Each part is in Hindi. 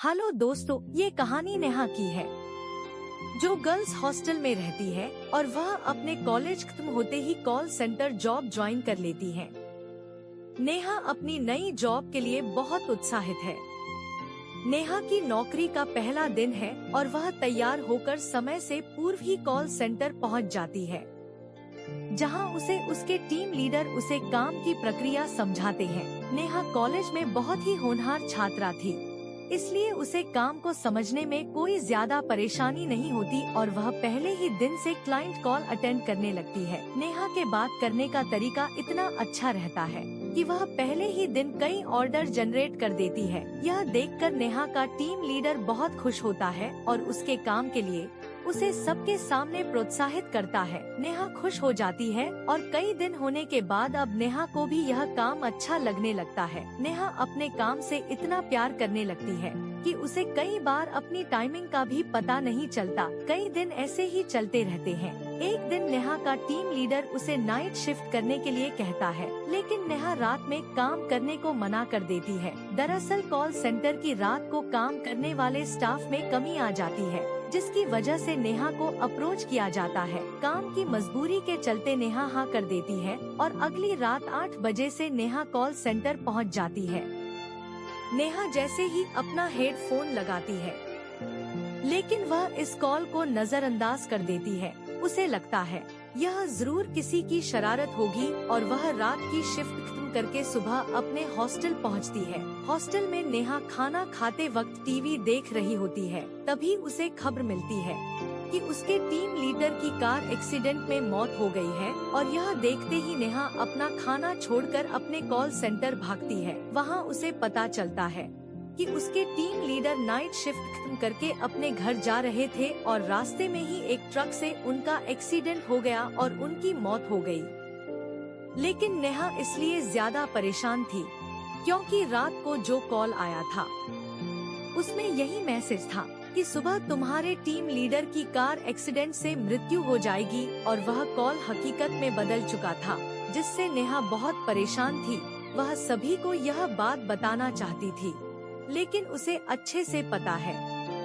हेलो दोस्तों, ये कहानी नेहा की है जो गर्ल्स हॉस्टल में रहती है और वह अपने कॉलेज खत्म होते ही कॉल सेंटर जॉब ज्वाइन कर लेती है। नेहा अपनी नई जॉब के लिए बहुत उत्साहित है। नेहा की नौकरी का पहला दिन है और वह तैयार होकर समय से पूर्व ही कॉल सेंटर पहुंच जाती है, जहां उसे उसके टीम लीडर उसे काम की प्रक्रिया समझाते हैं। नेहा कॉलेज में बहुत ही होनहार छात्रा थी, इसलिए उसे काम को समझने में कोई ज्यादा परेशानी नहीं होती और वह पहले ही दिन से क्लाइंट कॉल अटेंड करने लगती है। नेहा के बात करने का तरीका इतना अच्छा रहता है कि वह पहले ही दिन कई ऑर्डर जनरेट कर देती है। यह देखकर नेहा का टीम लीडर बहुत खुश होता है और उसके काम के लिए उसे सबके सामने प्रोत्साहित करता है। नेहा खुश हो जाती है और कई दिन होने के बाद अब नेहा को भी यह काम अच्छा लगने लगता है। नेहा अपने काम से इतना प्यार करने लगती है कि उसे कई बार अपनी टाइमिंग का भी पता नहीं चलता। कई दिन ऐसे ही चलते रहते हैं। एक दिन नेहा का टीम लीडर उसे नाइट शिफ्ट करने के लिए कहता है, लेकिन नेहा रात में काम करने को मना कर देती है। दरअसल कॉल सेंटर की रात को काम करने वाले स्टाफ में कमी आ जाती है, जिसकी वजह से नेहा को अप्रोच किया जाता है। काम की मजबूरी के चलते नेहा हाँ कर देती है और अगली रात 8 बजे से नेहा कॉल सेंटर पहुंच जाती है। नेहा जैसे ही अपना हेडफोन लगाती है, लेकिन वह इस कॉल को नजरअंदाज कर देती है। उसे लगता है यह जरूर किसी की शरारत होगी और वह रात की शिफ्ट खत्म करके सुबह अपने हॉस्टल पहुंचती है। हॉस्टल में नेहा खाना खाते वक्त टीवी देख रही होती है। तभी उसे खबर मिलती है कि उसके टीम लीडर की कार एक्सीडेंट में मौत हो गई है और यह देखते ही नेहा अपना खाना छोड़कर अपने कॉल सेंटर भागती है। वहां उसे पता चलता है कि उसके टीम लीडर नाइट शिफ्ट खत्म करके अपने घर जा रहे थे और रास्ते में ही एक ट्रक से उनका एक्सीडेंट हो गया और उनकी मौत हो गई। लेकिन नेहा इसलिए ज्यादा परेशान थी क्योंकि रात को जो कॉल आया था उसमें यही मैसेज था कि सुबह तुम्हारे टीम लीडर की कार एक्सीडेंट से मृत्यु हो जाएगी और वह कॉल हकीकत में बदल चुका था, जिससे नेहा बहुत परेशान थी। वह सभी को यह बात बताना चाहती थी, लेकिन उसे अच्छे से पता है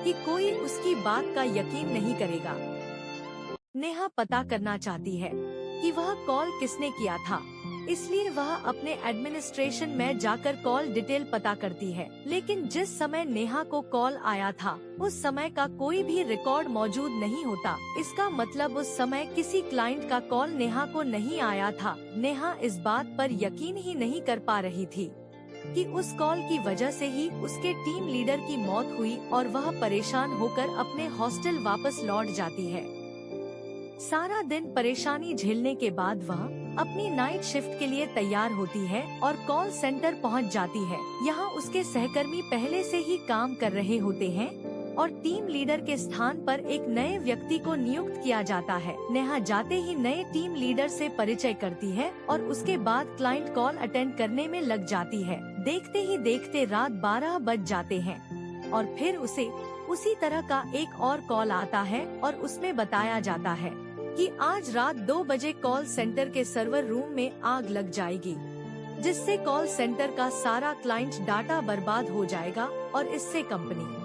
कि कोई उसकी बात का यकीन नहीं करेगा। नेहा पता करना चाहती है कि वह कॉल किसने किया था, इसलिए वह अपने एडमिनिस्ट्रेशन में जाकर कॉल डिटेल पता करती है। लेकिन जिस समय नेहा को कॉल आया था उस समय का कोई भी रिकॉर्ड मौजूद नहीं होता। इसका मतलब उस समय किसी क्लाइंट का कॉल नेहा को नहीं आया था। नेहा इस बात पर यकीन ही नहीं कर पा रही थी कि उस कॉल की वजह से ही उसके टीम लीडर की मौत हुई और वह परेशान होकर अपने हॉस्टल वापस लौट जाती है। सारा दिन परेशानी झेलने के बाद वह अपनी नाइट शिफ्ट के लिए तैयार होती है और कॉल सेंटर पहुंच जाती है। यहाँ उसके सहकर्मी पहले से ही काम कर रहे होते हैं और टीम लीडर के स्थान पर एक नए व्यक्ति को नियुक्त किया जाता है। नेहा जाते ही नए टीम लीडर से परिचय करती है और उसके बाद क्लाइंट कॉल अटेंड करने में लग जाती है। देखते ही देखते रात 12 बज जाते हैं और फिर उसे उसी तरह का एक और कॉल आता है और उसमें बताया जाता है कि आज रात 2 बजे कॉल सेंटर के सर्वर रूम में आग लग जाएगी, जिससे कॉल सेंटर का सारा क्लाइंट डाटा बर्बाद हो जाएगा और इससे कंपनी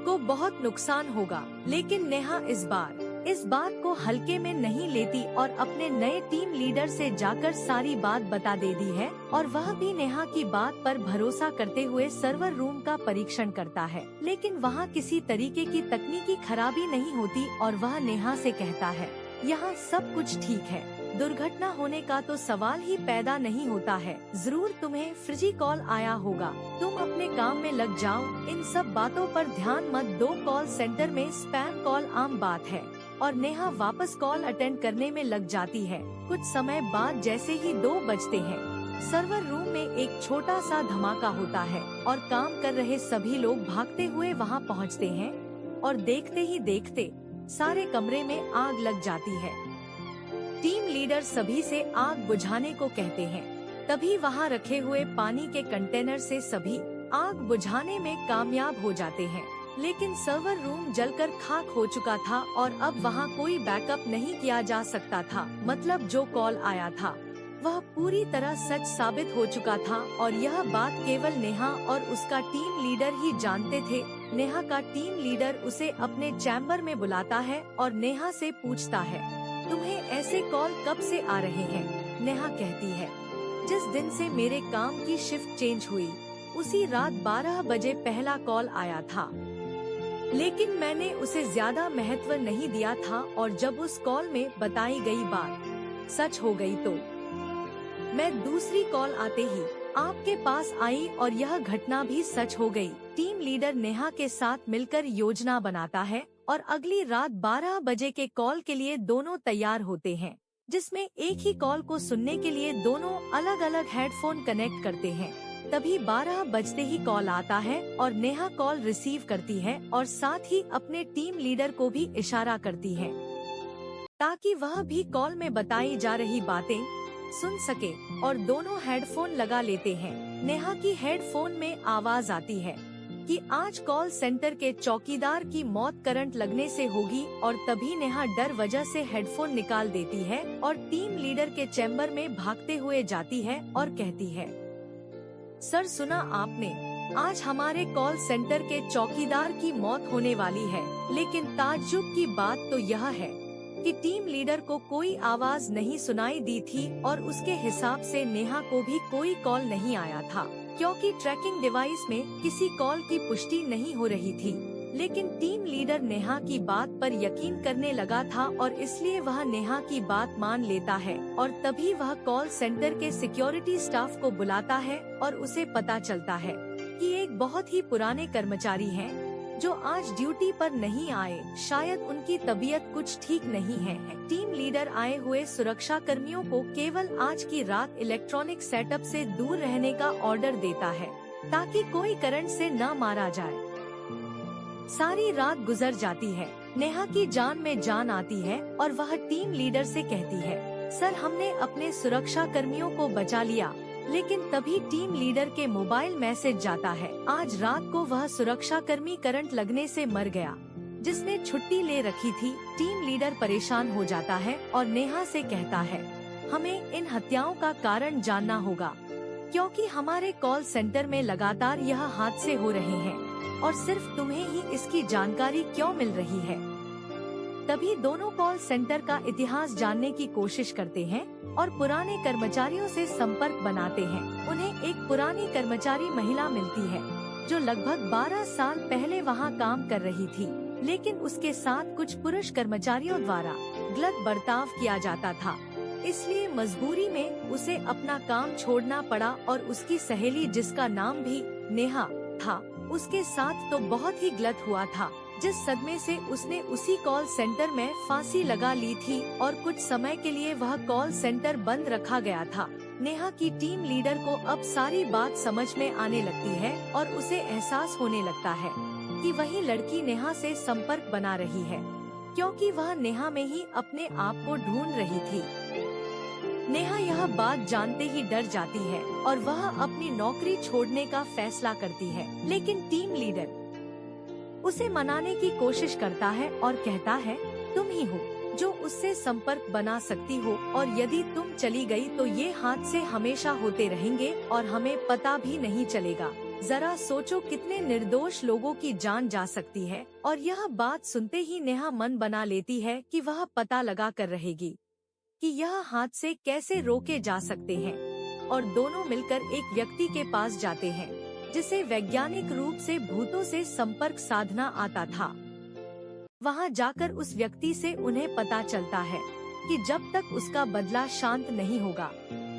को बहुत नुकसान होगा। लेकिन नेहा इस बात को हल्के में नहीं लेती और अपने नए टीम लीडर से जाकर सारी बात बता देती है और वह भी नेहा की बात पर भरोसा करते हुए सर्वर रूम का परीक्षण करता है। लेकिन वहाँ किसी तरीके की तकनीकी खराबी नहीं होती और वह नेहा से कहता है, यहाँ सब कुछ ठीक है, दुर्घटना होने का तो सवाल ही पैदा नहीं होता है। जरूर तुम्हें फ्रिजी कॉल आया होगा, तुम अपने काम में लग जाओ, इन सब बातों पर ध्यान मत दो। कॉल सेंटर में स्पैम कॉल आम बात है और नेहा वापस कॉल अटेंड करने में लग जाती है। कुछ समय बाद जैसे ही 2 बजते हैं, सर्वर रूम में एक छोटा सा धमाका होता है और काम कर रहे सभी लोग भागते हुए वहां पहुंचते हैं और देखते ही देखते सारे कमरे में आग लग जाती है। टीम लीडर सभी से आग बुझाने को कहते हैं। तभी वहां रखे हुए पानी के कंटेनर से सभी आग बुझाने में कामयाब हो जाते हैं। लेकिन सर्वर रूम जलकर खाक हो चुका था और अब वहां कोई बैकअप नहीं किया जा सकता था। मतलब जो कॉल आया था वह पूरी तरह सच साबित हो चुका था और यह बात केवल नेहा और उसका टीम लीडर ही जानते थे। नेहा का टीम लीडर उसे अपने चैम्बर में बुलाता है और नेहा से पूछता है, तुम्हें ऐसे कॉल कब से आ रहे हैं? नेहा कहती है, जिस दिन से मेरे काम की शिफ्ट चेंज हुई उसी रात 12 बजे पहला कॉल आया था, लेकिन मैंने उसे ज्यादा महत्व नहीं दिया था और जब उस कॉल में बताई गई बात सच हो गई तो मैं दूसरी कॉल आते ही आपके पास आई और यह घटना भी सच हो गई। टीम लीडर नेहा के साथ मिलकर योजना बनाता है और अगली रात 12 बजे के कॉल के लिए दोनों तैयार होते हैं, जिसमें एक ही कॉल को सुनने के लिए दोनों अलग अलग हेडफोन कनेक्ट करते हैं। तभी 12 बजते ही कॉल आता है और नेहा कॉल रिसीव करती है और साथ ही अपने टीम लीडर को भी इशारा करती है ताकि वह भी कॉल में बताई जा रही बातें सुन सके और दोनों हेडफोन लगा लेते हैं। नेहा की हेडफोन में आवाज आती है कि आज कॉल सेंटर के चौकीदार की मौत करंट लगने से होगी और तभी नेहा डर वजह से हेडफोन निकाल देती है और टीम लीडर के चैम्बर में भागते हुए जाती है और कहती है, सर सुना आपने, आज हमारे कॉल सेंटर के चौकीदार की मौत होने वाली है। लेकिन ताज्जुब की बात तो यह है कि टीम लीडर को कोई आवाज नहीं सुनाई दी थी और उसके हिसाब से नेहा को भी कोई कॉल नहीं आया था, क्योंकि ट्रैकिंग डिवाइस में किसी कॉल की पुष्टि नहीं हो रही थी। लेकिन टीम लीडर नेहा की बात पर यकीन करने लगा था और इसलिए वह नेहा की बात मान लेता है और तभी वह कॉल सेंटर के सिक्योरिटी स्टाफ को बुलाता है और उसे पता चलता है कि एक बहुत ही पुराने कर्मचारी हैं जो आज ड्यूटी पर नहीं आए, शायद उनकी तबीयत कुछ ठीक नहीं है। टीम लीडर आए हुए सुरक्षा कर्मियों को केवल आज की रात इलेक्ट्रॉनिक सेटअप से दूर रहने का ऑर्डर देता है ताकि कोई करंट से न मारा जाए। सारी रात गुजर जाती है, नेहा की जान में जान आती है और वह टीम लीडर से कहती है, सर हमने अपने सुरक्षा कर्मियों को बचा लिया। लेकिन तभी टीम लीडर के मोबाइल मैसेज जाता है, आज रात को वह सुरक्षा कर्मी करंट लगने से मर गया जिसने छुट्टी ले रखी थी। टीम लीडर परेशान हो जाता है और नेहा से कहता है, हमें इन हत्याओं का कारण जानना होगा क्योंकि हमारे कॉल सेंटर में लगातार यह हादसे हो रहे हैं और सिर्फ तुम्हें ही इसकी जानकारी क्यों मिल रही है। तभी दोनों कॉल सेंटर का इतिहास जानने की कोशिश करते हैं और पुराने कर्मचारियों से संपर्क बनाते हैं। उन्हें एक पुरानी कर्मचारी महिला मिलती है जो लगभग 12 साल पहले वहां काम कर रही थी, लेकिन उसके साथ कुछ पुरुष कर्मचारियों द्वारा गलत बर्ताव किया जाता था, इसलिए मजबूरी में उसे अपना काम छोड़ना पड़ा और उसकी सहेली जिसका नाम भी नेहा था उसके साथ तो बहुत ही गलत हुआ था, जिस सदमे से उसने उसी कॉल सेंटर में फांसी लगा ली थी और कुछ समय के लिए वह कॉल सेंटर बंद रखा गया था। नेहा की टीम लीडर को अब सारी बात समझ में आने लगती है और उसे एहसास होने लगता है कि वही लड़की नेहा से संपर्क बना रही है, क्योंकि वह नेहा में ही अपने आप को ढूंढ रही थी। नेहा यह बात जानते ही डर जाती है और वह अपनी नौकरी छोड़ने का फैसला करती है, लेकिन टीम लीडर उसे मनाने की कोशिश करता है और कहता है, तुम ही हो जो उससे संपर्क बना सकती हो और यदि तुम चली गई तो ये हादसे हमेशा होते रहेंगे और हमें पता भी नहीं चलेगा। जरा सोचो कितने निर्दोष लोगों की जान जा सकती है। और यह बात सुनते ही नेहा मन बना लेती है कि वह पता लगा कर रहेगी कि यह हादसे कैसे रोके जा सकते हैं और दोनों मिलकर एक व्यक्ति के पास जाते हैं जिसे वैज्ञानिक रूप से भूतों से संपर्क साधना आता था। वहां जाकर उस व्यक्ति से उन्हें पता चलता है कि जब तक उसका बदला शांत नहीं होगा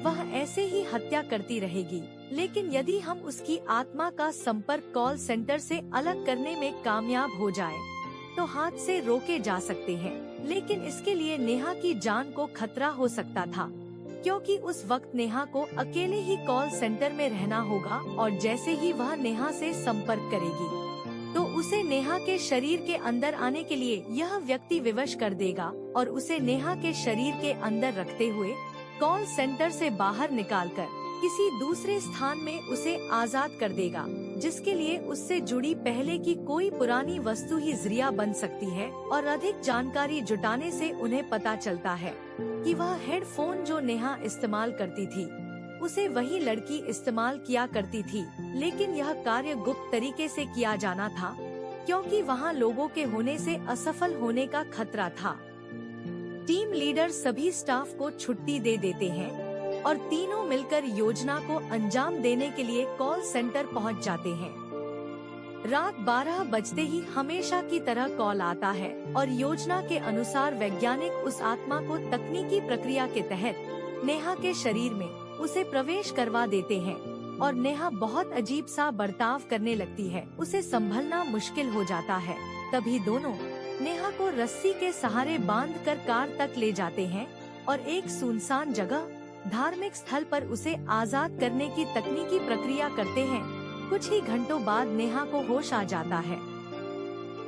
वह ऐसे ही हत्या करती रहेगी, लेकिन यदि हम उसकी आत्मा का संपर्क कॉल सेंटर से अलग करने में कामयाब हो जाए तो हादसे रोके जा सकते हैं। लेकिन इसके लिए नेहा की जान को खतरा हो सकता था, क्योंकि उस वक्त नेहा को अकेले ही कॉल सेंटर में रहना होगा और जैसे ही वह नेहा से संपर्क करेगी तो उसे नेहा के शरीर के अंदर आने के लिए यह व्यक्ति विवश कर देगा और उसे नेहा के शरीर के अंदर रखते हुए कॉल सेंटर से बाहर निकालकर किसी दूसरे स्थान में उसे आजाद कर देगा, जिसके लिए उससे जुड़ी पहले की कोई पुरानी वस्तु ही जरिया बन सकती है। और अधिक जानकारी जुटाने से उन्हें पता चलता है कि वह हेडफोन जो नेहा इस्तेमाल करती थी उसे वही लड़की इस्तेमाल किया करती थी, लेकिन यह कार्य गुप्त तरीके से किया जाना था क्योंकि वहाँ लोगों के होने से असफल होने का खतरा था। टीम लीडर सभी स्टाफ को छुट्टी दे देते हैं और तीनों मिलकर योजना को अंजाम देने के लिए कॉल सेंटर पहुंच जाते हैं। रात 12 बजते ही हमेशा की तरह कॉल आता है और योजना के अनुसार वैज्ञानिक उस आत्मा को तकनीकी प्रक्रिया के तहत नेहा के शरीर में उसे प्रवेश करवा देते हैं और नेहा बहुत अजीब सा बर्ताव करने लगती है। उसे संभलना मुश्किल हो जाता है। तभी दोनों नेहा को रस्सी के सहारे बांधकर कार तक ले जाते हैं और एक सुनसान जगह धार्मिक स्थल पर उसे आजाद करने की तकनीकी प्रक्रिया करते हैं। कुछ ही घंटों बाद नेहा को होश आ जाता है।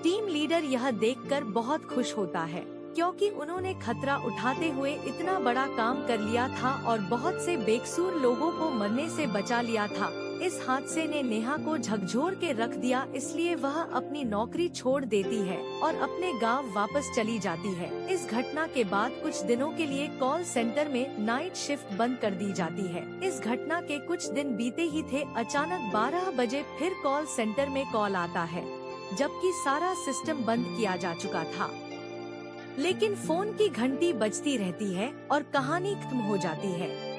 टीम लीडर यह देखकर बहुत खुश होता है क्योंकि उन्होंने खतरा उठाते हुए इतना बड़ा काम कर लिया था और बहुत से बेकसूर लोगों को मरने से बचा लिया था। इस हादसे ने नेहा को झकझोर के रख दिया, इसलिए वह अपनी नौकरी छोड़ देती है और अपने गांव वापस चली जाती है। इस घटना के बाद कुछ दिनों के लिए कॉल सेंटर में नाइट शिफ्ट बंद कर दी जाती है। इस घटना के कुछ दिन बीते ही थे, अचानक 12 बजे फिर कॉल सेंटर में कॉल आता है, जबकि सारा सिस्टम बंद किया जा चुका था। लेकिन फोन की घंटी बजती रहती है और कहानी खत्म हो जाती है।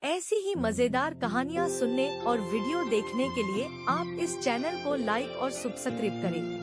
ऐसी ही मजेदार कहानियाँ सुनने और वीडियो देखने के लिए आप इस चैनल को लाइक और सब्सक्राइब करें।